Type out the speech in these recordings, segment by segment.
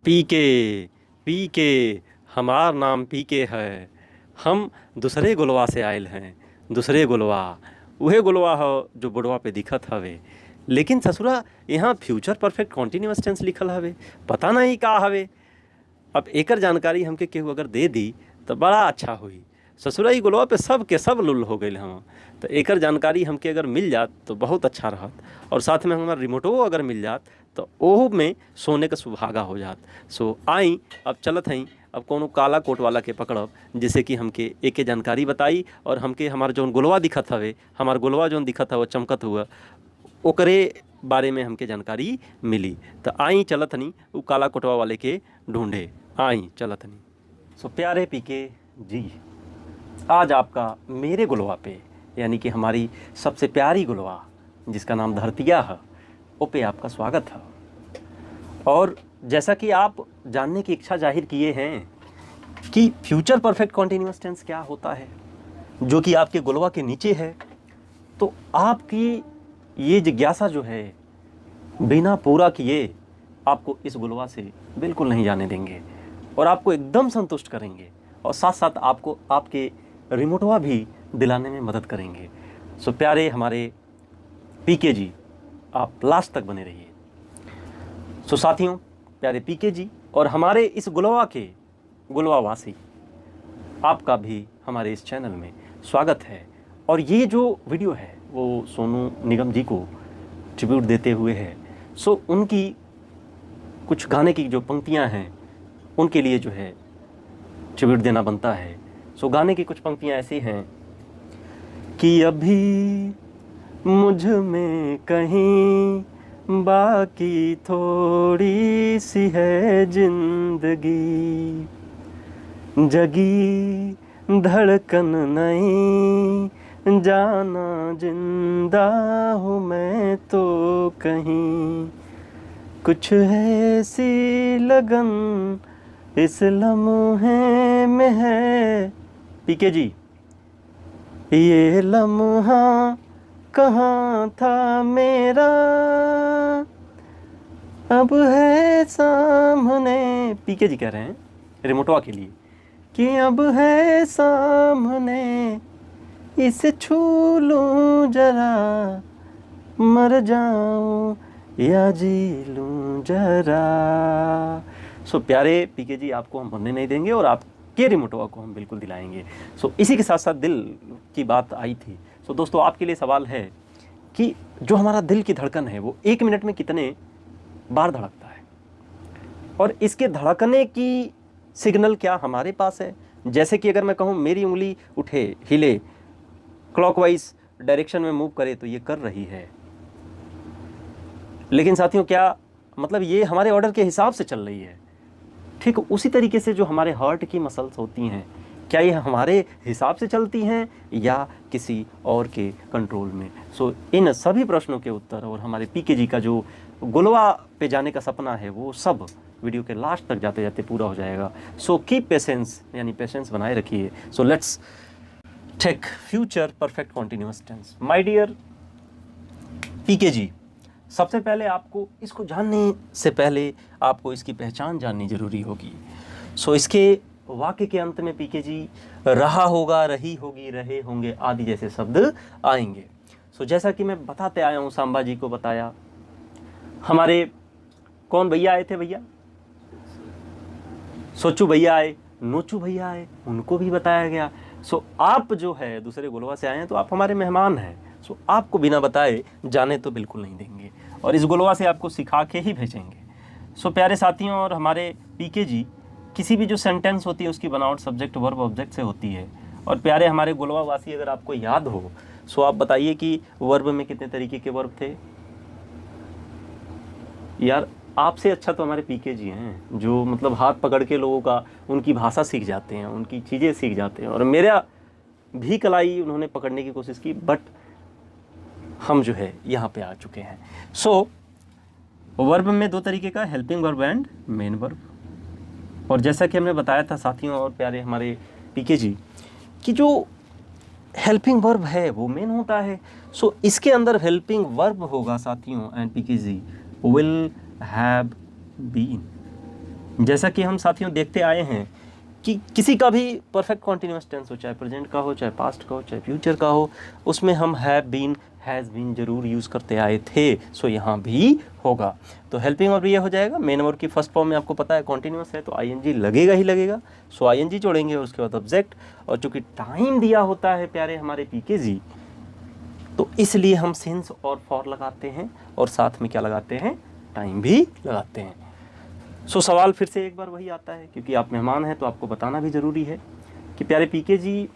पीके पीके हमार नाम पीके है। हम दूसरे गुलवा से आयल हैं। दूसरे गुलवा उहे गुलवा हो जो बुढ़वा पे दिखत हवे। लेकिन ससुरा यहाँ फ्यूचर परफेक्ट कॉन्टिन्यूअस टेंस लिखल हवे, पता नहीं का हवे। अब एकर जानकारी हमके केहू अगर दे दी तो बड़ा अच्छा हुई। ससुरा ई गुलवा पे सब के सब लुल हो गए हम, तो एकर जानकारी हमके अगर मिल जात तो बहुत अच्छा रहत। और साथ में हमारा रिमोटो अगर मिल जात तो ओहू में सोने का सुभागा हो जात। सो आई अब चलत हई, अब कोनो काला कोट वाला के पकड़ब जिससे कि हमके एके जानकारी बताई और हमके हमार जौन गुलवा दिखत हवे, हमार गुलवा जौन दिखत हवे चमकत हुआ, ओकरे बारे में हमके जानकारी मिली। तो आई चलत हनी उ काला कोटवा वाले के ढूंढे। आई चलत हनी। सो प्यारे पीके जी, आज आपका मेरे गुलवा पे यानी कि हमारी सबसे प्यारी गुलवा जिसका नाम धरतिया है, ओ पे आपका स्वागत है। और जैसा कि आप जानने की इच्छा जाहिर किए हैं कि फ्यूचर परफेक्ट कॉन्टिन्यूअस टेंस क्या होता है, जो कि आपके गुलवा के नीचे है, तो आपकी ये जिज्ञासा जो है बिना पूरा किए आपको इस गुलवा से बिल्कुल नहीं जाने देंगे और आपको एकदम संतुष्ट करेंगे और साथ साथ आपको आपके रिमोटवा भी दिलाने में मदद करेंगे। सो प्यारे हमारे पीके जी, आप लास्ट तक बने रहिए। सो साथियों, प्यारे पीके जी और हमारे इस गुलवा के गुलवावासी, आपका भी हमारे इस चैनल में स्वागत है। और ये जो वीडियो है वो सोनू निगम जी को ट्रिब्यूट देते हुए है। सो उनकी कुछ गाने की जो पंक्तियां हैं उनके लिए जो है ट्रिब्यूट देना बनता है। सो गाने की कुछ पंक्तियां ऐसी हैं कि अभी मुझ में कहीं बाकी थोड़ी सी है जिंदगी, जगी धड़कन नहीं, जाना जिंदा हूँ मैं तो कहीं, कुछ ऐसी लगन इस लम्हे में है। पीके जी, ये लम्हा कहाँ था मेरा, अब है सामने। पीके जी कह रहे हैं रिमोटवा के लिए कि अब है सामने, इसे छू लूं जरा, मर जाऊं या जी लूं जरा। सो प्यारे पीके जी, आपको हम मरने नहीं देंगे और आपके रिमोटवा को हम बिल्कुल दिलाएंगे। सो इसी के साथ साथ दिल की बात आई थी। सो दोस्तों, आपके लिए सवाल है कि जो हमारा दिल की धड़कन है वो 1 मिनट में कितने बार धड़कता है, और इसके धड़कने की सिग्नल क्या हमारे पास है। जैसे कि अगर मैं कहूँ मेरी उंगली उठे, हिले, क्लॉकवाइज डायरेक्शन में मूव करे तो ये कर रही है, लेकिन साथियों क्या मतलब ये हमारे ऑर्डर के हिसाब से चल रही है। ठीक उसी तरीके से जो हमारे हार्ट की मसल्स होती हैं, क्या ये हमारे हिसाब से चलती हैं या किसी और के कंट्रोल में। सो इन सभी प्रश्नों के उत्तर और हमारे पीके जी का जो गुलवा पे जाने का सपना है वो सब वीडियो के लास्ट तक जाते जाते पूरा हो जाएगा। सो कीप पेशेंस, यानी पेशेंस बनाए रखिए। So let's take future perfect continuous tense. My dear PK ji, सबसे पहले आपको इसको जानने से पहले आपको इसकी पहचान जाननी ज़रूरी होगी। सो इसके वाक्य के अंत में पीके जी रहा होगा, रही होगी, रहे होंगे आदि जैसे शब्द आएंगे। सो जैसा कि मैं बताते आया हूँ, सांबा जी को बताया, हमारे कौन भैया आए थे, भैया सोचू भैया आए, नोचू भैया आए, उनको भी बताया गया। सो आप जो है दूसरे गुलवा से आए हैं तो आप हमारे मेहमान हैं। सो आपको बिना बताए जाने तो बिल्कुल नहीं देंगे और इस गुलवा से आपको सिखा के ही भेजेंगे। सो प्यारे साथियों और हमारे पीके जी, किसी भी जो सेंटेंस होती है उसकी बनावट सब्जेक्ट वर्ब ऑब्जेक्ट से होती है। और प्यारे हमारे गुलवा वासी, अगर आपको याद हो सो आप बताइए कि वर्ब में कितने तरीके के वर्ब थे। यार आपसे अच्छा तो हमारे पीके जी हैं, जो मतलब हाथ पकड़ के लोगों का उनकी भाषा सीख जाते हैं, उनकी चीज़ें सीख जाते हैं। और मेरा भी कलाई उन्होंने पकड़ने की कोशिश की, बट हम जो है यहाँ पे आ चुके हैं। सो वर्ब में 2 तरीके का, helping verb and main verb. और जैसा कि हमने बताया था साथियों और प्यारे हमारे पीके जी कि जो हेल्पिंग वर्ब है वो मेन होता है। सो इसके अंदर हेल्पिंग वर्ब होगा साथियों and P K ji, will have been. जैसा कि हम साथियों देखते आए हैं कि किसी का भी परफेक्ट कॉन्टिन्यूस टेंस हो, चाहे प्रेजेंट का हो, चाहे पास्ट का हो, चाहे फ्यूचर का हो, उसमें हम हैव बीन, हैज़ बीन जरूर यूज़ करते आए थे। सो यहाँ भी होगा। तो हेल्पिंग वर्ब ये हो जाएगा। मेन वर्ब की फर्स्ट फॉर्म में आपको पता है कॉन्टिन्यूस है तो आईएनजी लगेगा ही लगेगा। सो आईएनजी जोड़ेंगे और उसके बाद ऑब्जेक्ट। और चूँकि टाइम दिया होता है प्यारे हमारे पीके जी, तो इसलिए हम सिंस और फॉर लगाते हैं और साथ में क्या लगाते हैं, टाइम भी लगाते हैं। सो सवाल फिर से एक बार वही आता है, क्योंकि आप मेहमान हैं तो आपको बताना भी ज़रूरी है कि प्यारे पीके जी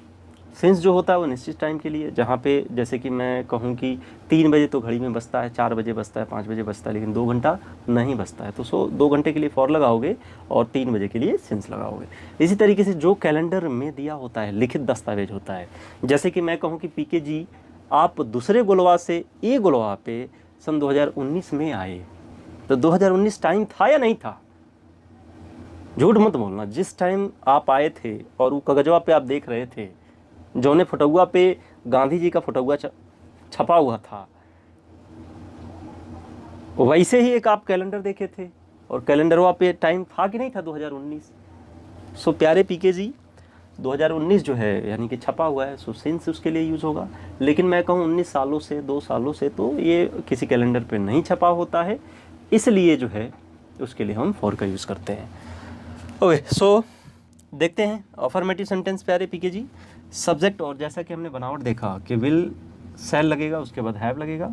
सिंस जो होता है वो निश्चित टाइम के लिए, जहाँ पे जैसे कि मैं कहूँ कि 3 बजे तो घड़ी में बजता है, 4 बजे बजता है, 5 बजे बजता है, लेकिन 2 घंटा नहीं बजता है, तो 2 घंटे के लिए फॉर लगाओगे और 3 बजे के लिए सिंस लगाओगे। इसी तरीके से जो कैलेंडर में दिया होता है, लिखित दस्तावेज होता है, जैसे कि मैं कहूँ कि पीके जी आप दूसरे गोलवा से ए गोलवा पे सन 2019 में आए, तो 2019 टाइम था या नहीं था? झूठ मत बोलना। जिस टाइम आप आए थे और वो कागजवा पे आप देख रहे थे, जौने फोटोआ पे गांधी जी का फोटोआ छपा हुआ था, वैसे ही एक आप कैलेंडर देखे थे और कैलेंडरवा पे टाइम था कि नहीं था 2019। सो प्यारे पीके जी 2019 जो है यानी कि छपा हुआ है, सो सिंस उसके लिए यूज़ होगा। लेकिन मैं कहूँ 19 सालों से, 2 सालों से तो ये किसी कैलेंडर पे नहीं छपा होता है, इसलिए जो है उसके लिए हम फॉर का यूज़ करते हैं। ओके, सो देखते हैं अफर्मेटिव सेंटेंस प्यारे पीके जी। सब्जेक्ट, और जैसा कि हमने बनावट देखा कि विल सेल लगेगा, उसके बाद हैव लगेगा,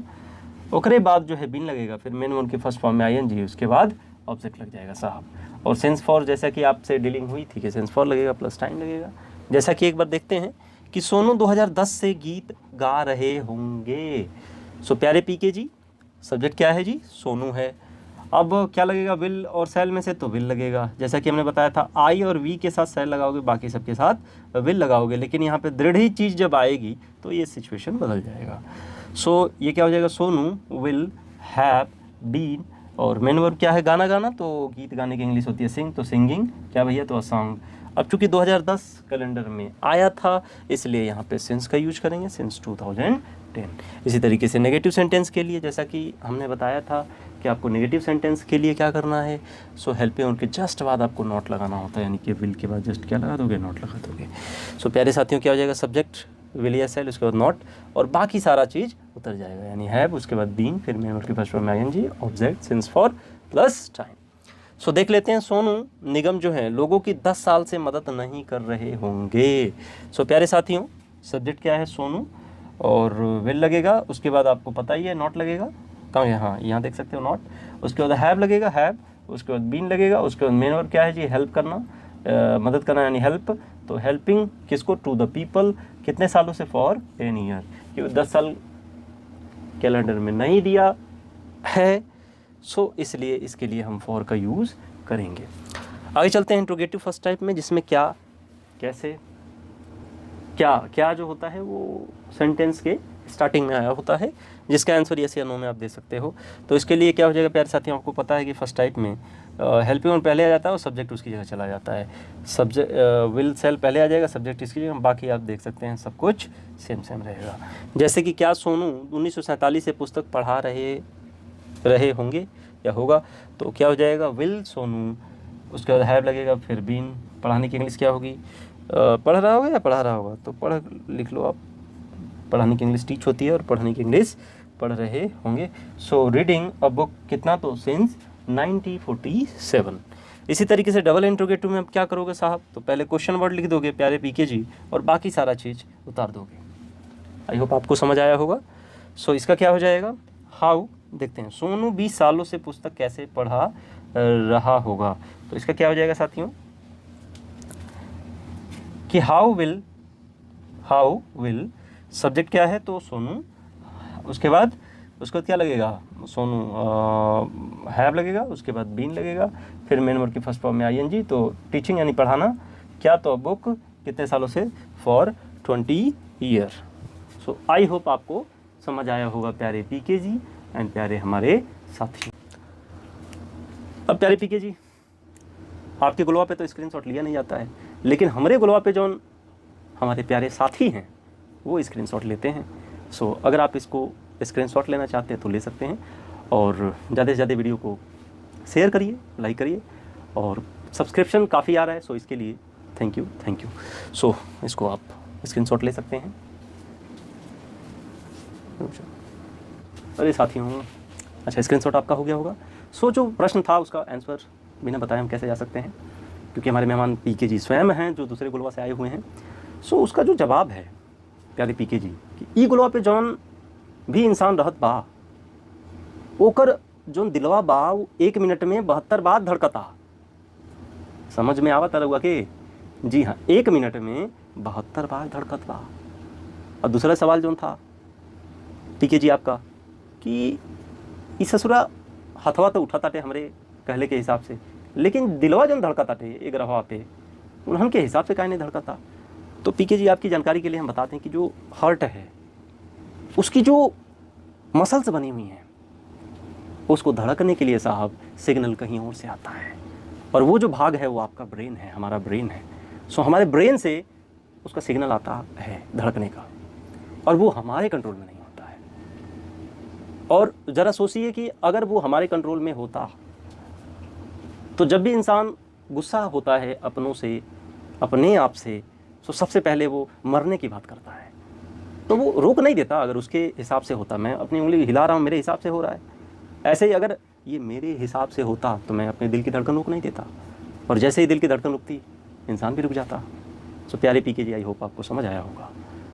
ओकरे बाद जो है बीन लगेगा, फिर मेन वर्ब की फर्स्ट फॉर्म में आईएनजी, उसके बाद ऑब्जेक्ट लग जाएगा साहब। और सेंस फॉर जैसा कि आपसे डीलिंग हुई थी कि सेंस फॉर लगेगा प्लस टाइम लगेगा। जैसा कि एक बार देखते हैं कि सोनू 2010 से गीत गा रहे होंगे। सो प्यारे पीके जी सब्जेक्ट क्या है जी, सोनू है। अब क्या लगेगा, विल और सेल में से तो विल लगेगा, जैसा कि हमने बताया था आई और वी के साथ सेल लगाओगे, बाकी सबके साथ विल लगाओगे, लेकिन यहाँ पे दृढ़ ही चीज़ जब आएगी तो ये सिचुएशन बदल जाएगा। सो ये क्या हो जाएगा, सोनू विल हैव बीन, और मेन वर्ब क्या है, गाना गाना, तो गीत गाने की इंग्लिश होती है सिंग, तो सिंगिंग क्या भैया, तो अ सॉन्ग। अब चूंकि 2010 कैलेंडर में आया था इसलिए यहाँ पे सिंस का यूज करेंगे, सिंस 2010। इसी तरीके से नेगेटिव सेंटेंस के लिए जैसा कि हमने बताया था कि आपको नेगेटिव सेंटेंस के लिए क्या करना है, सो हेल्पिंग वर्ब के जस्ट बाद आपको नॉट लगाना होता है, यानी कि विल के बाद जस्ट क्या लगा दोगे, नॉट लगा दोगे। सो प्यारे साथियों क्या हो जाएगा, सब्जेक्ट विल या सेल, उसके बाद नॉट, और बाकी सारा चीज़ उतर जाएगा, यानी हैव, उसके बाद बीन, फिर मेन वर्ब की फर्स्ट फॉर्म में ING, object, since for plus time. So देख लेते हैं, सोनू निगम जो है लोगों की 10 साल से मदद नहीं कर रहे होंगे। सो प्यारे साथियों सब्जेक्ट क्या है, सोनू, और विल लगेगा, उसके बाद आपको पता ही है नॉट लगेगा, कहाँ है, हाँ यहाँ देख सकते हो नॉट, उसके बाद हैव लगेगा, हैव, उसके बाद बीन लगेगा, उसके बाद मेन वर्ब क्या है जी, हेल्प करना, मदद करना यानी हेल्प, तो हेल्पिंग किसको, टू द पीपल, कितने सालों से, फॉर 10 ईयर, क्योंकि 10 साल कैलेंडर में नहीं दिया है, सो इसलिए इसके लिए हम फॉर का यूज़ करेंगे। आगे चलते हैं इंट्रोगेटिव फर्स्ट टाइप में, जिसमें क्या, कैसे, क्या क्या जो होता है वो सेंटेंस के स्टार्टिंग में आया होता है, जिसका आंसर यस या नो में आप दे सकते हो। तो इसके लिए क्या हो जाएगा प्यारे साथियों, आपको पता है कि फर्स्ट टाइप में हेल्पिंग वर्ब पहले आ जाता है और सब्जेक्ट उसकी जगह चला जाता है। सब्जेक्ट विल सेल पहले आ जाएगा, सब्जेक्ट इसकी जगह, बाकी आप देख सकते हैं सब कुछ सेम सेम रहेगा। जैसे कि क्या सोनू 1947 से पुस्तक पढ़ा रहे होंगे या होगा, तो क्या हो जाएगा, विल सोनू, उसके बाद हैव लगेगा, फिर बीन, पढ़ाने की इंग्लिश क्या होगी, पढ़ रहा होगा या पढ़ा रहा होगा, तो पढ़ लिख लो आप, पढ़ाने की इंग्लिश टीच होती है और पढ़ने की इंग्लिश पढ़ रहे होंगे। सो रीडिंग अ बुक कितना, तो सिंस 1947। इसी तरीके से डबल इंट्रोगेटिव में आप क्या करोगे साहब, तो पहले क्वेश्चन वर्ड लिख दोगे प्यारे पीके जी और बाकी सारा चीज़ उतार दोगे। आई होप आपको समझ आया होगा। सो इसका क्या हो जाएगा, हाउ, देखते हैं, सोनू 20 सालों से पुस्तक कैसे पढ़ा रहा होगा, तो इसका क्या हो जाएगा साथियों कि हाउ विल सब्जेक्ट क्या है, तो सोनू, उसके बाद क्या लगेगा, सोनू हैव लगेगा, उसके बाद बीन लगेगा, फिर मेन वर्ब की फर्स्ट फॉर्म में आईएनजी, तो टीचिंग यानी पढ़ाना, क्या, तो बुक, कितने सालों से, for 20 year. So I hope आपको समझ आया होगा प्यारे पीके जी एंड प्यारे हमारे साथी। अब प्यारे पीके जी आपके गुलवा पे तो स्क्रीनशॉट लिया नहीं जाता है, लेकिन हमारे गुलवा पे जो हमारे प्यारे साथी हैं वो स्क्रीनशॉट लेते हैं। सो अगर आप इसको स्क्रीनशॉट लेना चाहते हैं तो ले सकते हैं, और ज़्यादा से ज़्यादा वीडियो को शेयर करिए, लाइक करिए, और सब्सक्रिप्शन काफ़ी आ रहा है, सो इसके लिए थैंक यू, थैंक यू। सो इसको आप स्क्रीनशॉट ले सकते हैं। अरे साथियों, अच्छा स्क्रीनशॉट आपका हो गया होगा। सो जो प्रश्न था उसका आंसर बिना बताए हम कैसे जा सकते हैं, क्योंकि हमारे मेहमान पीके जी स्वयं हैं जो दूसरे गुलवा से आए हुए हैं। सो उसका जो जवाब है प्यारे पीके जी कि ई गुलवा पे जौन भी इंसान रहत बा ओकर जौन दिलवा बा वो 1 मिनट में 72 बार धड़कता। समझ में आवत रहुआ के? जी हाँ, 1 मिनट में 72 बार धड़कत बा। और दूसरा सवाल जौन था पीके जी आपका कि ई ससुरा हथवा तो उठा ताटे हमरे कहले के हिसाब से, लेकिन दिलवा जौन धड़कता टे एक रवा पे उन्हन के हिसाब से काहे नहीं धड़कता। तो पीके जी आपकी जानकारी के लिए हम बताते हैं कि जो हार्ट है उसकी जो मसल्स बनी हुई हैं उसको धड़कने के लिए साहब सिग्नल कहीं और से आता है, और वो जो भाग है वो आपका ब्रेन है, हमारा ब्रेन है। सो हमारे ब्रेन से उसका सिग्नल आता है धड़कने का, और वो हमारे कंट्रोल में नहीं होता है। और ज़रा सोचिए कि अगर वो हमारे कंट्रोल में होता तो जब भी इंसान गुस्सा होता है अपनों से, अपने आप से, तो सबसे पहले वो मरने की बात करता है। तो वो रोक नहीं देता अगर उसके हिसाब से होता। मैं अपनी उंगली हिला रहा हूँ, मेरे हिसाब से हो रहा है। ऐसे ही अगर ये मेरे हिसाब से होता तो मैं अपने दिल की धड़कन रोक नहीं देता, और जैसे ही दिल की धड़कन रुकती इंसान भी रुक जाता। सो प्यारे पीके जी, आई होप आपको समझ आया होगा।